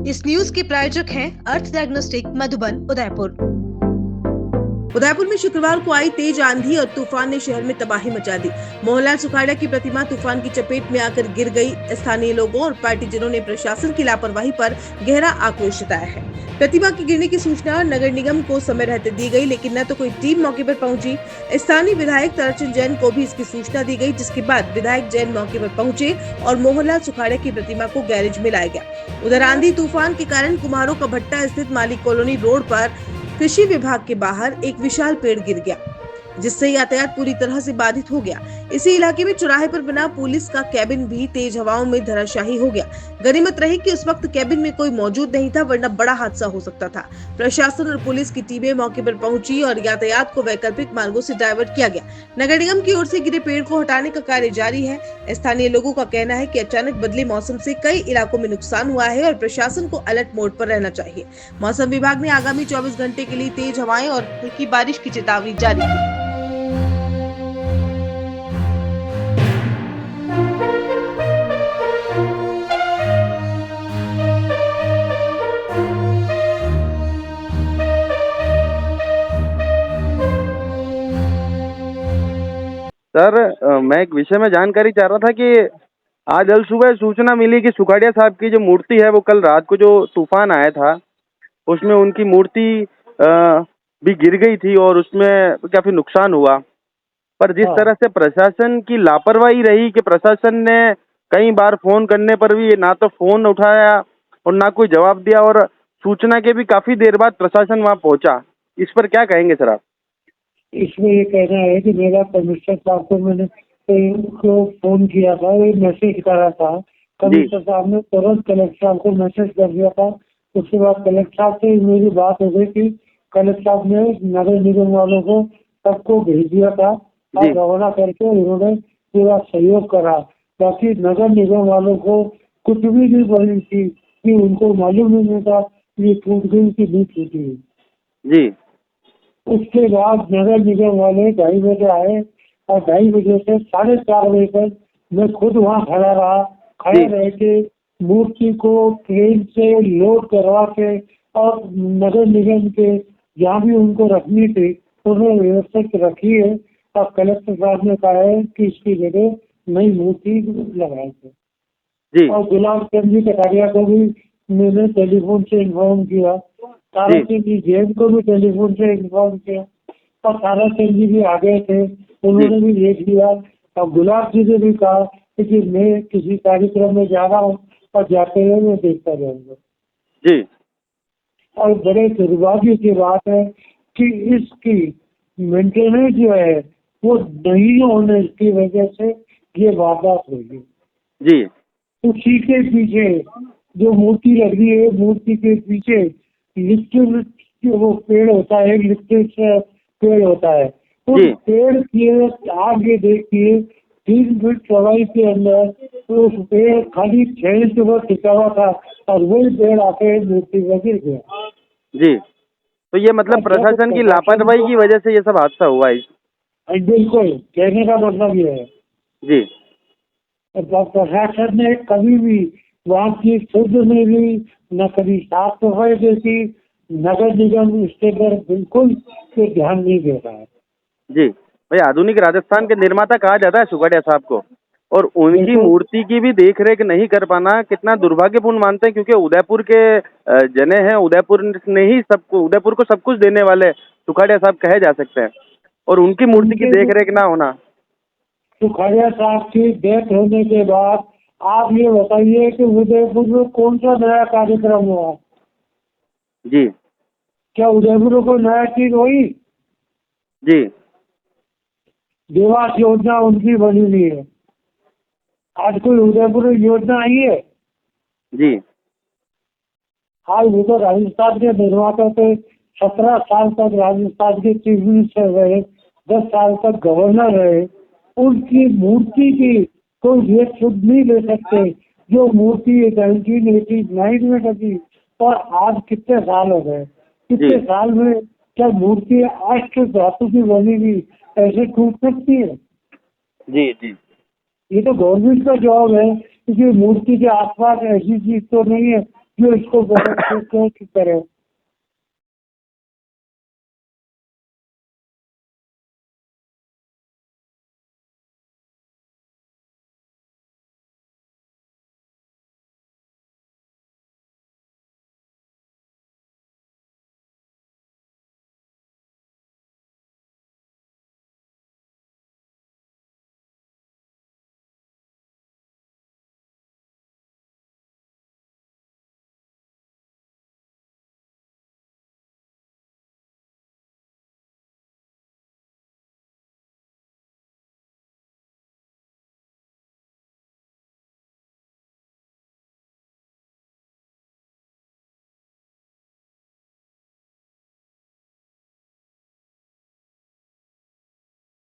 इस न्यूज के प्रायोजक हैं अर्थ डायग्नोस्टिक मधुबन उदयपुर। उदयपुर में शुक्रवार को आई तेज आंधी और तूफान ने शहर में तबाही मचा दी। मोहनलाल सुखाड़िया की प्रतिमा तूफान की चपेट में आकर गिर गई। स्थानीय लोगों और पार्टीजनों ने प्रशासन की लापरवाही पर गहरा आक्रोश जताया है। प्रतिमा के गिरने की सूचना नगर निगम को समय रहते दी गई, लेकिन न तो कोई टीम मौके पर पहुंची। स्थानीय विधायक ताराचंद जैन को भी इसकी सूचना दी गई, जिसके बाद विधायक जैन मौके पर पहुंचे और मोहनलाल सुखाड़िया की प्रतिमा को गैरेज में लाया गया। उधर आंधी तूफान के कारण कुम्हारों का भट्टा स्थित मालिक कॉलोनी रोड पर कृषि विभाग के बाहर एक विशाल पेड़ गिर गया, जिससे यातायात पूरी तरह से बाधित हो गया। इसी इलाके में चौराहे पर बना पुलिस का कैबिन भी तेज हवाओं में धराशायी हो गया। गनीमत रही कि उस वक्त कैबिन में कोई मौजूद नहीं था, वरना बड़ा हादसा हो सकता था। प्रशासन और पुलिस की टीमें मौके पर पहुंची और यातायात को वैकल्पिक मार्गों से डाइवर्ट किया गया। नगर निगम की ओर से गिरे पेड़ को हटाने का कार्य जारी है। स्थानीय लोगों का कहना है कि अचानक बदले मौसम से कई इलाकों में नुकसान हुआ है और प्रशासन को अलर्ट मोड पर रहना चाहिए। मौसम विभाग ने आगामी 24 घंटे के लिए तेज हवाएं और हल्की बारिश की चेतावनी जारी की। सर मैं एक विषय में जानकारी चाह रहा था कि आज अल सुबह सूचना मिली कि सुखाड़िया साहब की जो मूर्ति है वो कल रात को जो तूफान आया था उसमें उनकी मूर्ति अ, भी गिर गई थी और उसमें काफी नुकसान हुआ। पर जिस तरह से प्रशासन की लापरवाही रही कि प्रशासन ने कई बार फोन करने पर भी ना तो फोन उठाया और ना कोई जवाब दिया और सूचना के भी काफी देर बाद प्रशासन वहां पहुंचा, इस पर क्या कहेंगे सर आप? इसमें ये कहना है कि मेरा कमिश्नर साहब को मैंने को फोन किया था, एक मैसेज करा था। कमिश्नर साहब ने तुरंत कलेक्टर साहब को मैसेज कर दिया था। उसके बाद कलेक्टर साहब से मेरी बात हो गई कि कलेक्टर साहब ने नगर निगम वालों को सबको भेज दिया था और रवाना करके उन्होंने पूरा सहयोग करा। बाकी नगर निगम वालों को कुछ भी नहीं पड़ी थी कि उनको मालूम ही नहीं था ये टूट गई कि नहीं टूटी। जी। उसके बाद नगर निगम वाले 2:30 बजे आए और 2:30 बजे से 4:30 बजे तक मैं खुद वहाँ खड़ा रहा। खड़े रह के मूर्ति को ट्रेन से लोड करवा के और नगर निगम के जहाँ भी उनको रखनी थी उन्होंने व्यवस्थित रखी है और कलेक्टर साहब ने कहा है कि इसकी जगह नई मूर्ति लगाई है। और गुलाब चंद जी कटारिया को भी मैंने टेलीफोन से इन्फॉर्म किया, ताराचंद जी जैन को भी टेलीफोन से इन्फॉर्म किया और ताराचंद जी भी आ गए थे, उन्होंने भी देख लिया। और गुलाब जी ने भी कहा कि मैं किसी कार्यक्रम में जा रहा हूँ और जाते हुए मैं देखता रहूंगा। जी। और बड़े दुर्भाग्य की बात है कि इसकी मेंटेनेंस जो है वो नहीं होने की वजह से ये वारदात हुई। जी। उसी के पीछे जो मूर्ति लगी है, मूर्ति के पीछे लिप्टिक जो वो पेड़ होता है, लिप्टिक पेड़ होता है, उस पेड़ के आगे देखिए 3 फीट चौड़ाई के अंदर तो उस पेड़ खाली 6 इंच पर टिका हुआ था और वही पेड़ आके मूर्ति में गिर गया। जी, तो ये मतलब प्रशासन की लापरवाही की वजह से ये सब हादसा हुआ है। बिल्कुल, कहने का मतलब ये है। जी। प्रशासन ने कभी भी वहाँ की शुद्ध नहीं हुई, न कभी साफ सफाई देखी। नगर निगम इसके पर बिल्कुल ध्यान नहीं दे रहा है। जी भाई, आधुनिक राजस्थान के निर्माता कहा जाता है सुखाड़िया साहब को, और उनकी मूर्ति की भी देख रेख नहीं कर पाना कितना दुर्भाग्यपूर्ण मानते हैं, क्योंकि उदयपुर के जने हैं, उदयपुर ने ही सबको, उदयपुर को सब कुछ देने वाले सुखाड़िया साहब कहे जा सकते हैं, और उनकी मूर्ति की देख रेख ना होना। सुखाड़िया साहब की डेथ होने के बाद आप ये बताइए कि उदयपुर में कौन सा नया कार्यक्रम हुआ? जी। क्या उदयपुर में कोई नया चीज हुई? जी। देवास योजना उनकी बनी हुई है, आज कोई उदयपुर में योजना आई है? जी। आज वो तो राजस्थान के निर्माता थे, 17 साल तक राजस्थान के चीफ मिनिस्टर रहे, 10 साल तक गवर्नर रहे। उनकी मूर्ति की कोई रेट शुद्ध नहीं ले सकते जो मूर्ति 1989 में लगी, और आज कितने साल हो गए? कितने साल में क्या मूर्ति अष्ट धातु की बनी हुई ऐसे टूट सकती है? जी। जी। ये तो गवर्नमेंट का जॉब है कि मूर्ति के आसपास ऐसी चीज तो नहीं है जो इसको बहुत करें।